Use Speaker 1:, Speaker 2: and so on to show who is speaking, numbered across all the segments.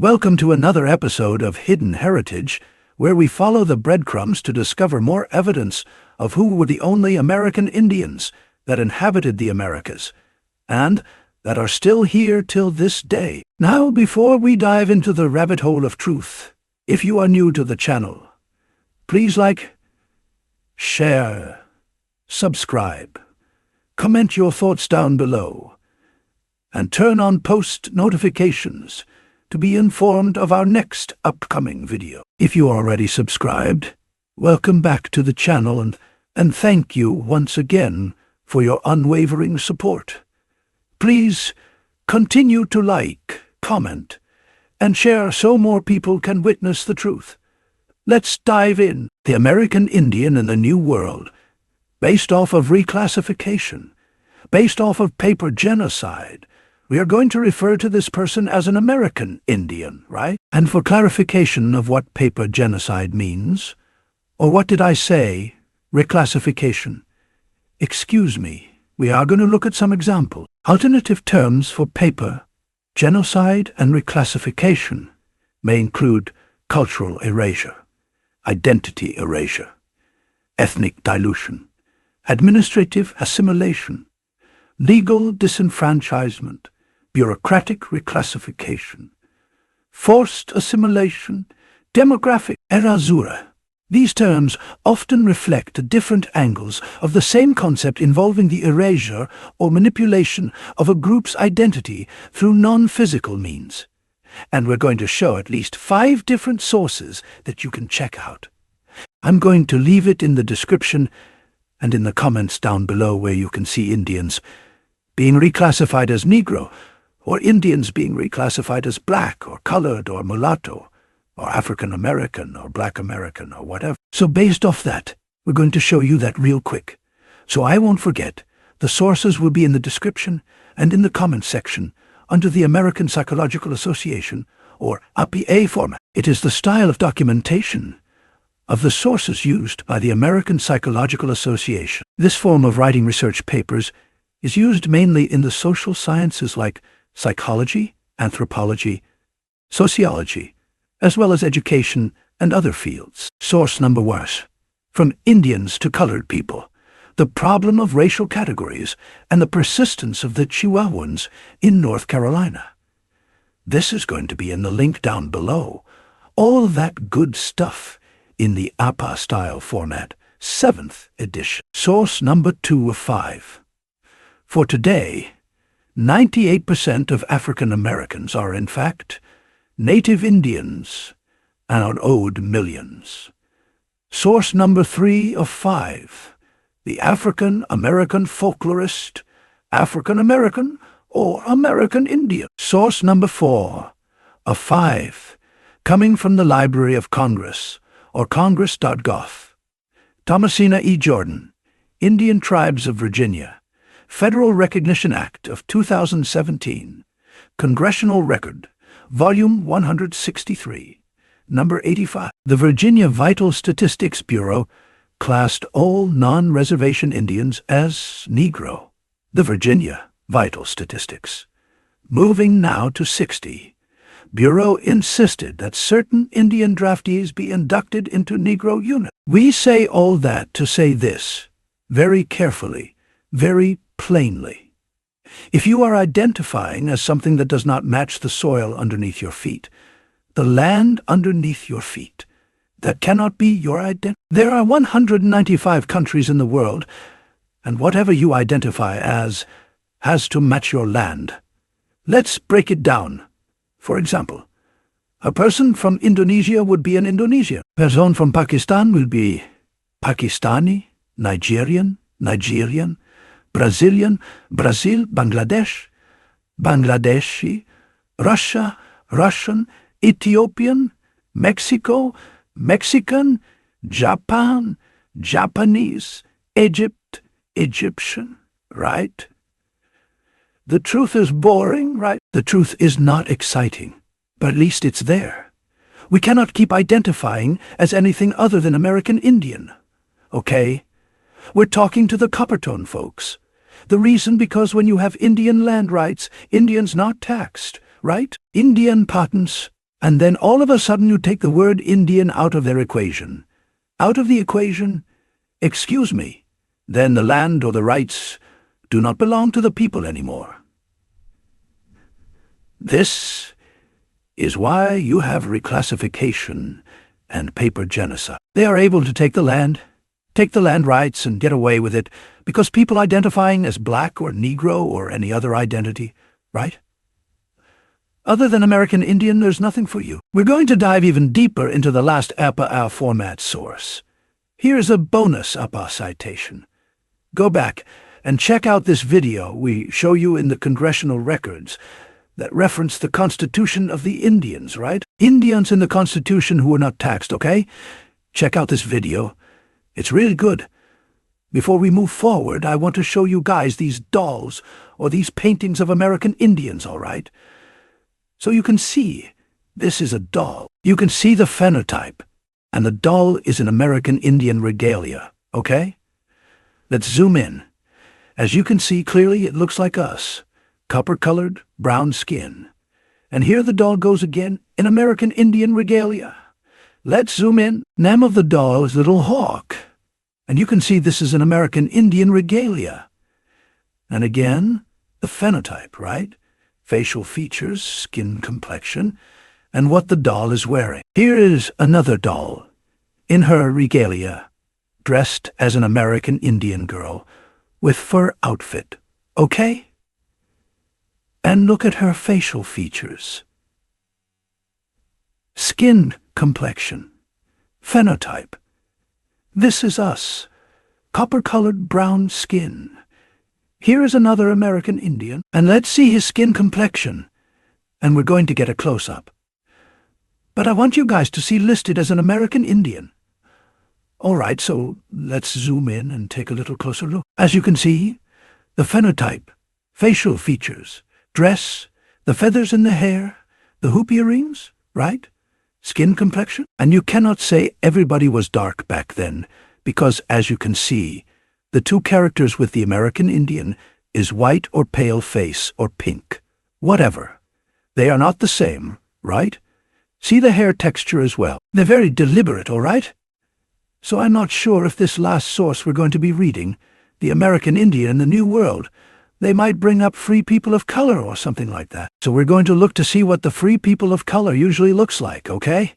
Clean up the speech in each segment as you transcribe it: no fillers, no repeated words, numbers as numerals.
Speaker 1: Welcome to another episode of Hidden Heritage, where we follow the breadcrumbs to discover more evidence of who were the only American Indians that inhabited the Americas, and that are still here till this day. Now, before we dive into the rabbit hole of truth, if you are new to the channel, please like, share, subscribe, comment your thoughts down below, and turn on post notifications to be informed of our next upcoming video. If you are already subscribed, welcome back to the channel and thank you once again for your unwavering support. Please continue to like, comment, and share so more people can witness the truth. Let's dive in. The American Indian in the New World, based off of reclassification, based off of paper genocide. We are going to refer to this person as an American Indian, right? And for clarification of what paper genocide means, or what did I say, reclassification? Excuse me, we are going to look at some examples. Alternative terms for paper, genocide, and reclassification may include cultural erasure, identity erasure, ethnic dilution, administrative assimilation, legal disenfranchisement, bureaucratic reclassification, forced assimilation, demographic erasura. These terms often reflect different angles of the same concept involving the erasure or manipulation of a group's identity through non-physical means. And we're going to show at least 5 different sources that you can check out. I'm going to leave it in the description and in the comments down below, where you can see Indians being reclassified as Negro, or Indians being reclassified as black or colored or mulatto, or African American or Black American or whatever. So based off that, we're going to show you that real quick. So I won't forget, the sources will be in the description and in the comments section under the American Psychological Association, or APA format. It is the style of documentation of the sources used by the American Psychological Association. This form of writing research papers is used mainly in the social sciences like psychology, anthropology, sociology, as well as education and other fields. Source number 1. From Indians to Colored People, the problem of racial categories and the persistence of the Chihuahuans in North Carolina. This is going to be in the link down below. All that good stuff in the APA style format, 7th edition. Source number 2 of 5. For today, 98% of African Americans are, in fact, Native Indians and are owed millions. Source number 3 of 5. The African American folklorist, African American or American Indian. Source number 4 of 5. Coming from the Library of Congress or congress.gov. Thomasina E. Jordan, Indian Tribes of Virginia, Federal Recognition Act of 2017, Congressional Record, Volume 163, Number 85. The Virginia Vital Statistics Bureau classed all non-reservation Indians as Negro. The Virginia Vital Statistics. Moving now to 60. Bureau insisted that certain Indian draftees be inducted into Negro unit. We say all that to say this, very carefully, very plainly. If you are identifying as something that does not match the soil underneath your feet, the land underneath your feet, that cannot be your identity. There are 195 countries in the world, and whatever you identify as has to match your land. Let's break it down. For example, a person from Indonesia would be an Indonesian. A person from Pakistan will be Pakistani, Nigerian, Nigerian, Brazilian, Brazil, Bangladesh, Bangladeshi, Russia, Russian, Ethiopian, Mexico, Mexican, Japan, Japanese, Egypt, Egyptian, right? The truth is boring, right? The truth is not exciting, but at least it's there. We cannot keep identifying as anything other than American Indian, okay? We're talking to the Coppertone folks. The reason because when you have Indian land rights, Indians not taxed, right? Indian patents, And then all of a sudden you take the word Indian out of their equation. Out of the equation? Excuse me. Then the land or the rights do not belong to the people anymore. This is why you have reclassification and paper genocide. They are able to take the land rights and get away with it because people identifying as black or Negro or any other identity, right? Other than American Indian, there's nothing for you. We're going to dive even deeper into the last APA format source. Here's a bonus APA citation. Go back and check out this video we show you in the congressional records that reference the Constitution of the Indians, right? Indians in the Constitution who were not taxed, okay? Check out this video. It's really good. Before we move forward, I want to show you guys these dolls or these paintings of American Indians, all right? So you can see, this is a doll. You can see the phenotype, and the doll is an American Indian regalia, okay? Let's zoom in. As you can see clearly, it looks like us. Copper-colored, brown skin. And here the doll goes again in American Indian regalia. Let's zoom in. Name of the doll is Little Hawk. And you can see this is an American Indian regalia. And again, the phenotype, right? Facial features, skin complexion, and what the doll is wearing. Here is another doll, in her regalia, dressed as an American Indian girl, with fur outfit, okay? And look at her facial features. Skin complexion, phenotype. This is us, copper-colored brown skin. Here is another American Indian, and let's see his skin complexion, and we're going to get a close-up. But I want you guys to see listed as an American Indian. All right, so let's zoom in and take a little closer look. As you can see, the phenotype, facial features, dress, the feathers in the hair, the hoop earrings, right? Skin complexion. And you cannot say everybody was dark back then, because as you can see, the two characters with the American Indian is white or pale face or pink. Whatever. They are not the same, right? See the hair texture as well. They're very deliberate, all right? So I'm not sure if this last source we're going to be reading, the American Indian in the New World, they might bring up free people of color or something like that. So we're going to look to see what the free people of color usually looks like, okay?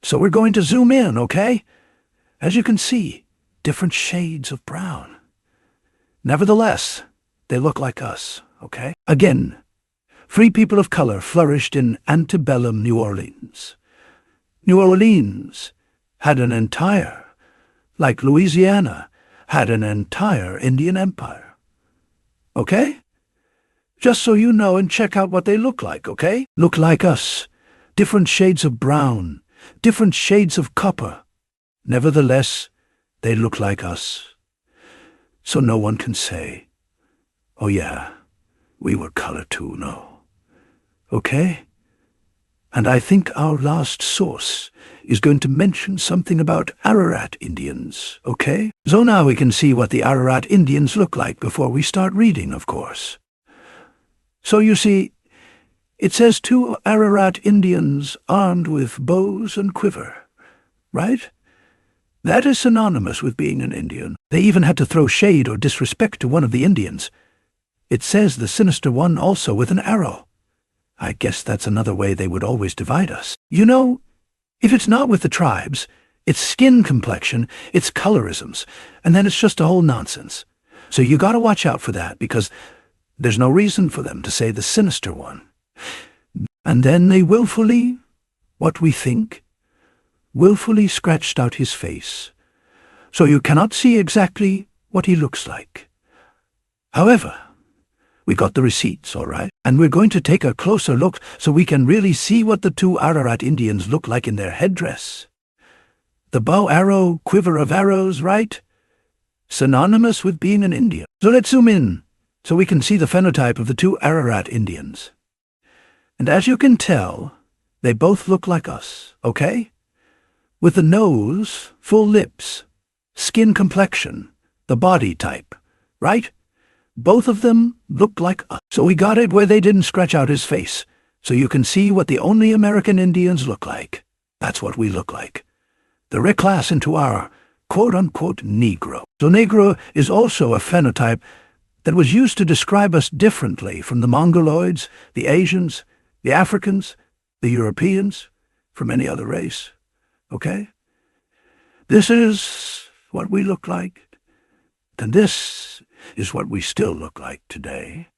Speaker 1: So we're going to zoom in, okay? As you can see, different shades of brown. Nevertheless, they look like us, okay? Again, free people of color flourished in antebellum New Orleans. New Orleans had an entire, like Louisiana, had an entire Indian empire. Okay? Just so you know and check out what they look like, okay? Look like us. Different shades of brown, different shades of copper. Nevertheless, they look like us. So no one can say, oh yeah, we were color too, no. Okay? And I think our last source is going to mention something about Ararat Indians, okay? So now we can see what the Ararat Indians look like before we start reading, of course. So you see, it says 2 Ararat Indians armed with bows and quiver, right? That is synonymous with being an Indian. They even had to throw shade or disrespect to one of the Indians. It says the sinister one also with an arrow. I guess that's another way they would always divide us. You know, if it's not with the tribes, it's skin complexion, it's colorisms, and then it's just a whole nonsense. So you gotta watch out for that, because there's no reason for them to say the sinister one. And then they willfully, what we think, willfully scratched out his face, so you cannot see exactly what he looks like. However, we got the receipts, all right? And we're going to take a closer look so we can really see what the 2 Ararat Indians look like in their headdress. The bow arrow, quiver of arrows, right? Synonymous with being an Indian. So let's zoom in so we can see the phenotype of the 2 Ararat Indians. And as you can tell, they both look like us, okay? With the nose, full lips, skin complexion, the body type, right? Both of them look like us. So we got it where they didn't scratch out his face. so you can see what the only American Indians look like. That's what we look like. The reclass into our quote-unquote Negro. So Negro is also a phenotype that was used to describe us differently from the Mongoloids, the Asians, the Africans, the Europeans, from any other race. Okay? This is what we look like, and this is what we still look like today.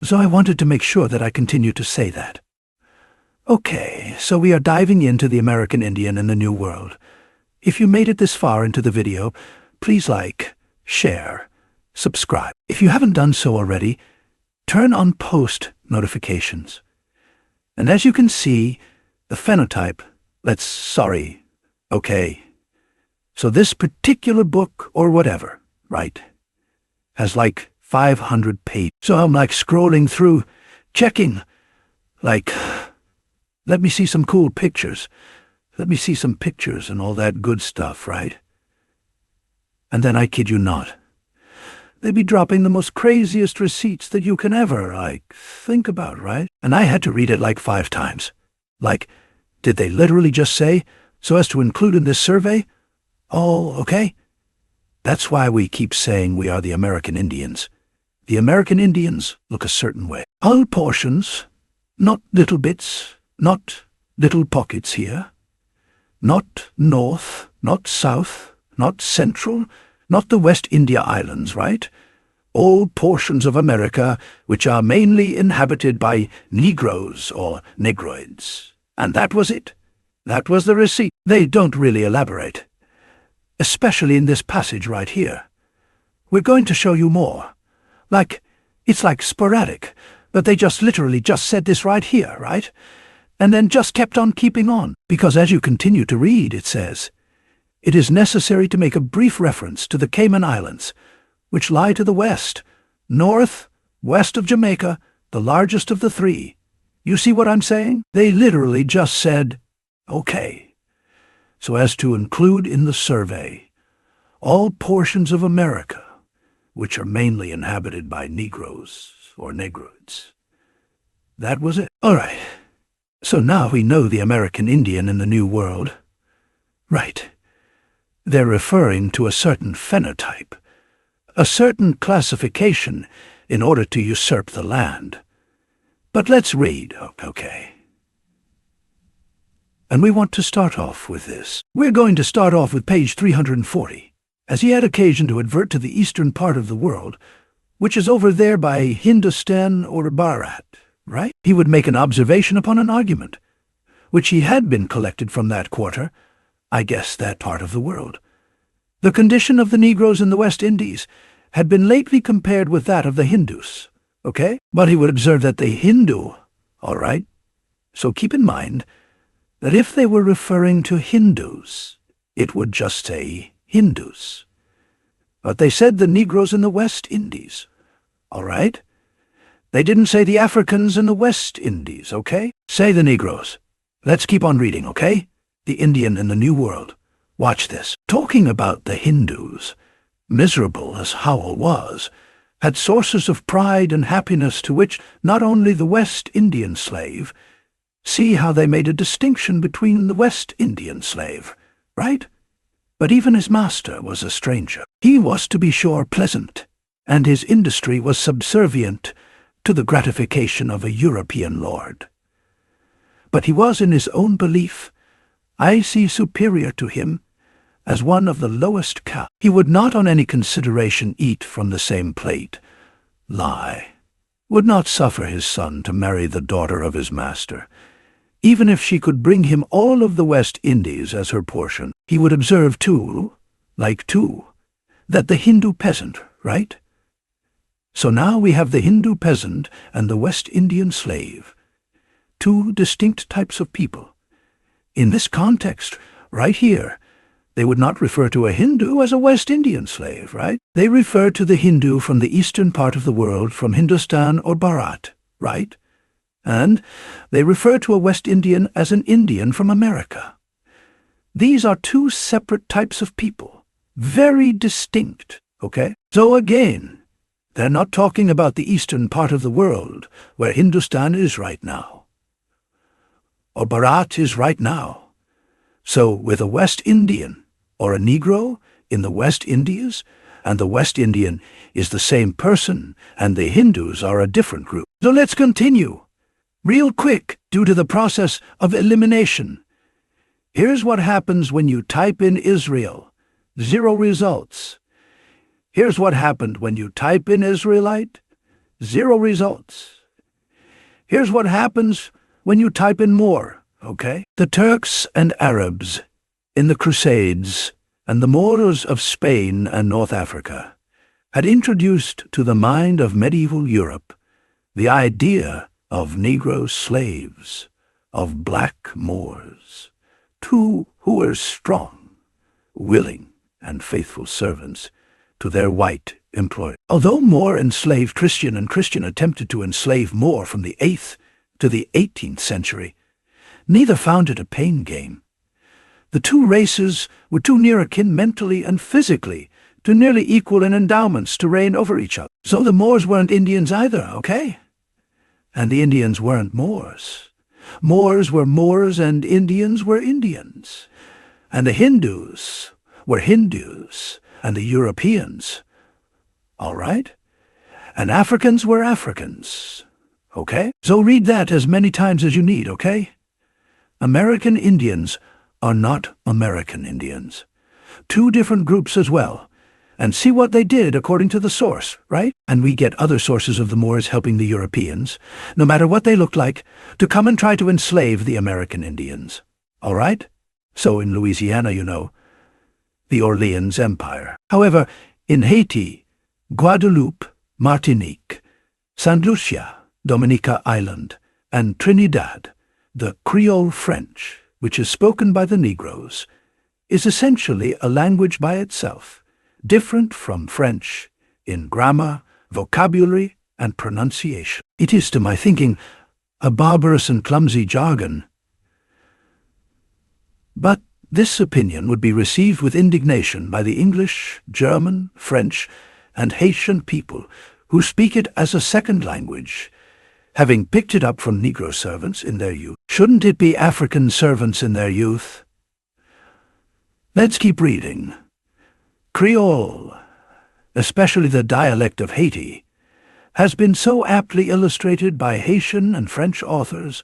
Speaker 1: So I wanted to make sure that I continue to say that. Okay, so we are diving into the American Indian in the New World. If you made it this far into the video, please like, share, subscribe. If you haven't done so already, turn on post notifications. And as you can see, the phenotype, okay. So this particular book or whatever, right, has like 500 pages. So I'm like scrolling through, checking, like, let me see some cool pictures. Let me see some pictures and all that good stuff, right? And then I kid you not, they'd be dropping the most craziest receipts that you can ever, think about, right? And I had to read it like 5 times. Like, did they literally just say, so as to include in this survey? Oh, okay. That's why we keep saying we are the American Indians. The American Indians look a certain way. All portions, not little bits, not little pockets here. Not north, not south, not central, not the West India Islands, right? All portions of America which are mainly inhabited by Negroes or Negroids. And that was it. That was the receipt. They don't really elaborate, especially in this passage right here. We're going to show you more. It's like sporadic, but they just literally just said this right here, right? And then just kept on keeping on, because as you continue to read, it says, it is necessary to make a brief reference to the Cayman Islands, which lie to the west, west of Jamaica, the largest of the 3. You see what I'm saying? They literally just said, okay, so as to include in the survey all portions of America which are mainly inhabited by Negroes or Negroids. That was it. All right. So now we know the American Indian in the New World. Right. They're referring to a certain phenotype, a certain classification in order to usurp the land. But let's read, okay? And we want to start off with this. We're going to start off with page 340, as he had occasion to advert to the eastern part of the world, which is over there by Hindustan or Bharat. Right? He would make an observation upon an argument, which he had been collected from that quarter, I guess that part of the world. The condition of the Negroes in the West Indies had been lately compared with that of the Hindus, okay? But he would observe that the Hindu, all right? So keep in mind that if they were referring to Hindus, it would just say Hindus. But they said the Negroes in the West Indies, all right? They didn't say the Africans in the West Indies, okay? Say the Negroes. Let's keep on reading, okay? The Indian in the New World. Watch this. Talking about the Hindus, miserable as Howell was, had sources of pride and happiness to which not only the West Indian slave, see how they made a distinction between the West Indian slave, right? But even his master was a stranger. He was, to be sure, pleasant, and his industry was subservient to the gratification of a European lord. But he was in his own belief, I see superior to him, as one of the lowest caste. He would not on any consideration eat from the same plate, would not suffer his son to marry the daughter of his master, even if she could bring him all of the West Indies as her portion. He would observe too, that the Hindu peasant, right? So now we have the Hindu peasant and the West Indian slave, 2 distinct types of people. In this context, right here, they would not refer to a Hindu as a West Indian slave, right? They refer to the Hindu from the eastern part of the world, from Hindustan or Bharat, right? And they refer to a West Indian as an Indian from America. These are 2 separate types of people, very distinct, okay? So again, they're not talking about the eastern part of the world, where Hindustan is right now. or Bharat is right now. So with a West Indian or a Negro in the West Indies, and the West Indian is the same person, and the Hindus are a different group. So let's continue. Real quick, due to the process of elimination. Here's what happens when you type in Israel. 0 results. Here's what happened when you type in Israelite. 0 results. Here's what happens when you type in more, okay? The Turks and Arabs in the Crusades and the Moors of Spain and North Africa had introduced to the mind of medieval Europe the idea of Negro slaves, of black Moors, two who were strong, willing, and faithful servants to their white employer. Although Moor enslaved Christian and Christian attempted to enslave Moor from the 8th to the 18th century, neither found it a pain game. The two races were too near akin mentally and physically to nearly equal in endowments to reign over each other. So the Moors weren't Indians either, okay? And the Indians weren't Moors. Moors were Moors and Indians were Indians. And the Hindus were Hindus and the Europeans, all right? And Africans were Africans, okay? So read that as many times as you need, okay? American Indians are not American Indians. Two different groups as well. And see what they did according to the source, right? And we get other sources of the Moors helping the Europeans, no matter what they looked like, to come and try to enslave the American Indians. All right? So in Louisiana, you know, the Orleans Empire. However, in Haiti, Guadeloupe, Martinique, St. Lucia, Dominica Island, and Trinidad, the Creole French, which is spoken by the Negroes, is essentially a language by itself, different from French in grammar, vocabulary, and pronunciation. It is, to my thinking, a barbarous and clumsy jargon. But this opinion would be received with indignation by the English, German, French, and Haitian people who speak it as a second language, having picked it up from Negro servants in their youth. Shouldn't it be African servants in their youth? Let's keep reading. Creole, especially the dialect of Haiti, has been so aptly illustrated by Haitian and French authors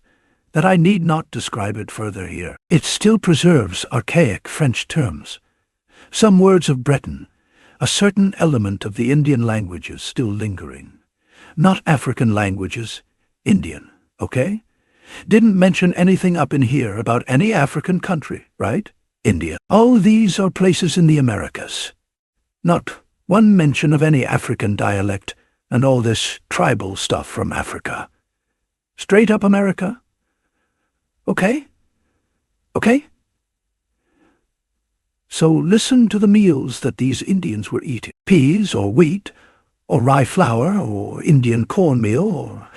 Speaker 1: that I need not describe it further here. It still preserves archaic French terms, some words of Breton, a certain element of the Indian languages still lingering. Not African languages, Indian, okay? Didn't mention anything up in here about any African country, right? India. All these are places in the Americas. Not one mention of any African dialect and all this tribal stuff from Africa. Straight up America? Okay? Okay? So listen to the meals that these Indians were eating. Peas or wheat, or rye flour, or Indian cornmeal, or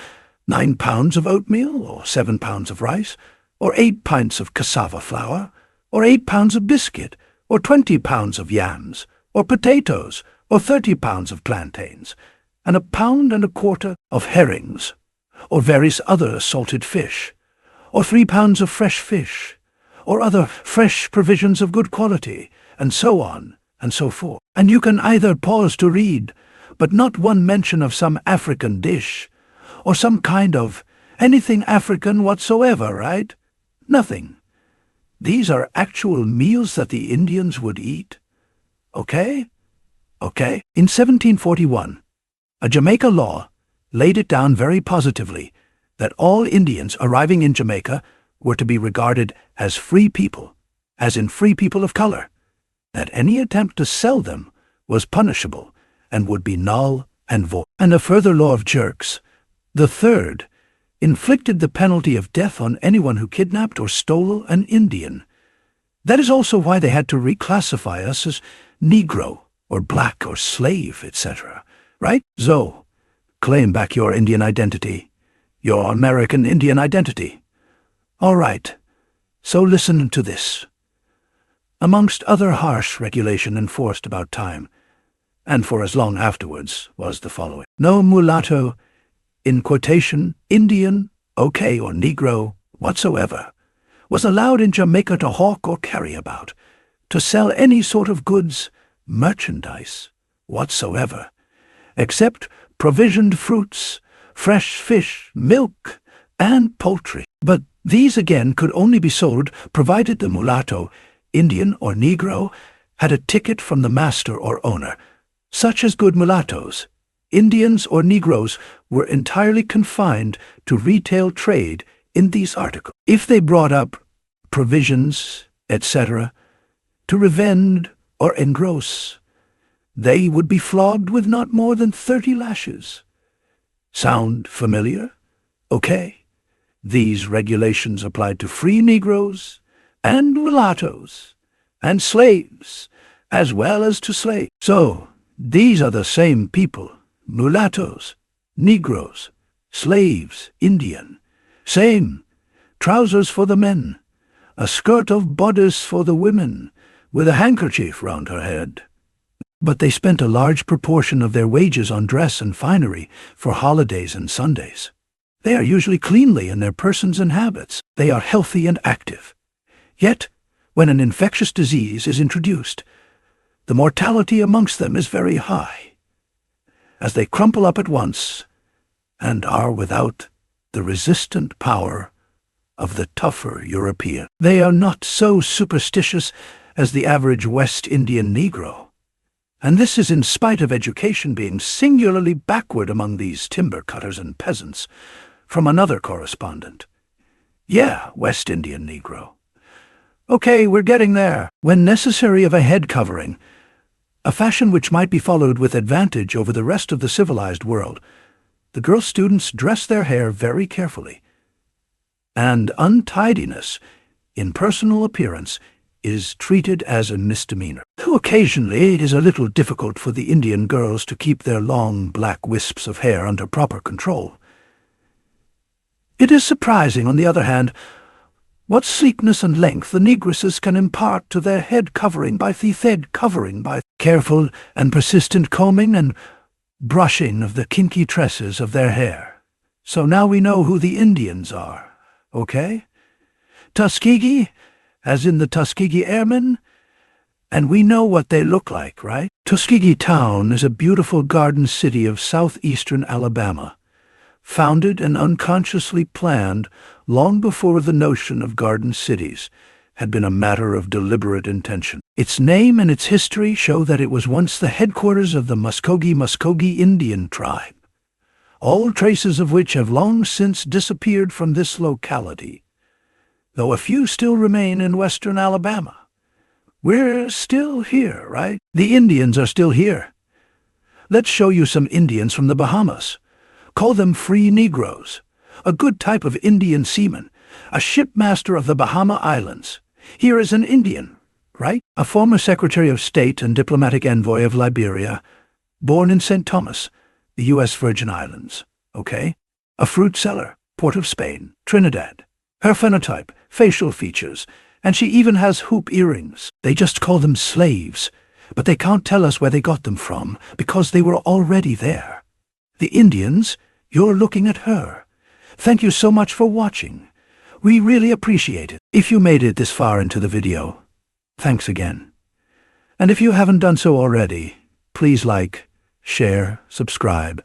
Speaker 1: 9 pounds of oatmeal, or 7 pounds of rice, or 8 pints of cassava flour, or 8 pounds of biscuit, or 20 pounds of yams, or potatoes, or 30 pounds of plantains, and 1.25 pounds of herrings, or various other salted fish, or 3 pounds of fresh fish, or other fresh provisions of good quality, and so on, and so forth. And you can either pause to read, but not one mention of some African dish, or some kind of anything African whatsoever, right? Nothing. These are actual meals that the Indians would eat. Okay? Okay. In 1741, a Jamaica law laid it down very positively that all Indians arriving in Jamaica were to be regarded as free people, as in free people of color, that any attempt to sell them was punishable and would be null and void. And a further law of jerks, the third, inflicted the penalty of death on anyone who kidnapped or stole an Indian. That is also why they had to reclassify us as Negro or black or slave, etc. Right? So, claim back your Indian identity, your American Indian identity. All right, so listen to this. Amongst other harsh regulation enforced about time, and for as long afterwards, was the following. No mulatto, in quotation, Indian, okay, or Negro, whatsoever, was allowed in Jamaica to hawk or carry about, to sell any sort of goods, merchandise, whatsoever, except provisioned fruits, fresh fish, milk, and poultry. But these again could only be sold provided the mulatto, Indian or Negro, had a ticket from the master or owner. Such as good mulattoes, Indians or Negroes were entirely confined to retail trade in these articles. If they brought up provisions, etc., to revend or engross, they would be flogged with not more than 30 lashes. Sound familiar? Okay. These regulations applied to free Negroes and mulattoes and slaves, as well as to slaves. So, these are the same people, mulattoes, Negroes, slaves, Indian. Same, trousers for the men, a skirt of bodice for the women, with a handkerchief round her head. But they spent a large proportion of their wages on dress and finery for holidays and Sundays. They are usually cleanly in their persons and habits. They are healthy and active. Yet, when an infectious disease is introduced, the mortality amongst them is very high, as they crumple up at once and are without the resistant power of the tougher European. They are not so superstitious as the average West Indian Negro, and this is in spite of education being singularly backward among these timber cutters and peasants. From another correspondent. Yeah, West Indian Negro. Okay, we're getting there. When necessary of a head covering, a fashion which might be followed with advantage over the rest of the civilized world, the girl students dress their hair very carefully. And untidiness in personal appearance is treated as a misdemeanor. Though occasionally it is a little difficult for the Indian girls to keep their long black wisps of hair under proper control. It is surprising, on the other hand, what sleekness and length the negresses can impart to their head covering by careful and persistent combing and brushing of the kinky tresses of their hair. So now we know who the Indians are, okay? Tuskegee, as in the Tuskegee Airmen, and we know what they look like, right? Tuskegee Town is a beautiful garden city of southeastern Alabama, founded and unconsciously planned long before the notion of garden cities had been a matter of deliberate intention. Its name and its history show that it was once the headquarters of the Muskogee Indian tribe, all traces of which have long since disappeared from this locality, though a few still remain in western Alabama. We're still here, right? The Indians are still here. Let's show you some Indians from the Bahamas. Call them free Negroes, a good type of Indian seaman, a shipmaster of the Bahama Islands. Here is an Indian, right? A former Secretary of State and diplomatic envoy of Liberia, born in St. Thomas, the U.S. Virgin Islands, okay? A fruit seller, Port of Spain, Trinidad. Her phenotype, facial features, and she even has hoop earrings. They just call them slaves, but they can't tell us where they got them from because they were already there. The Indians, you're looking at her. Thank you so much for watching. We really appreciate it. If you made it this far into the video, thanks again. And if you haven't done so already, please like, share, subscribe,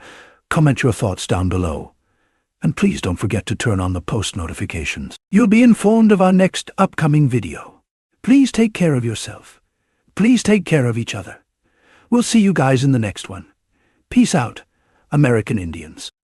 Speaker 1: comment your thoughts down below. And please don't forget to turn on the post notifications. You'll be informed of our next upcoming video. Please take care of yourself. Please take care of each other. We'll see you guys in the next one. Peace out, American Indians.